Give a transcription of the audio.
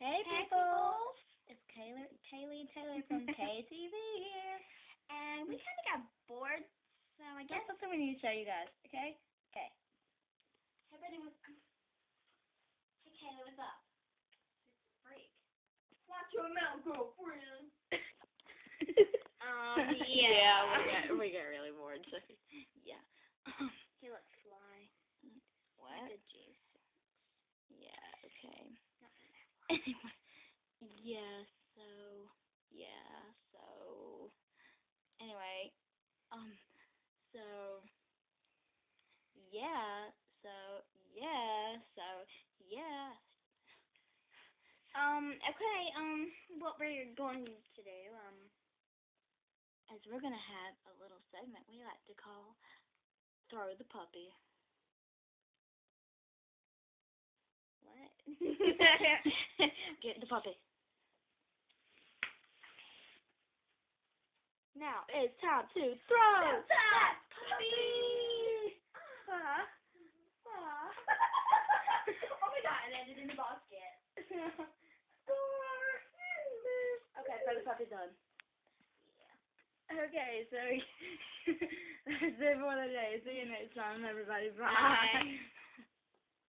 Hey people! It's Kaylee Taylor from KTV here. And we kind of got bored, so I guess. That's something we need to show you guys, okay? Okay. Everybody was. Hey, Kayla, what's up? Freak. Watch your mouth, girlfriend. Yeah, we got really bored, so yeah. He looks fly. What? The juice. Yeah, okay. Nothing. Anyway, anyway, so, yeah, Okay, what we're going to do, as we're gonna have a little segment we like to call Throw the Puppy. what? Get the puppy. Now it's time to throw that puppy. Oh my god, it ended in the basket. Okay, throw the puppy done. Yeah. Okay, so that's it for the day. See you next time, everybody. Bye. Bye.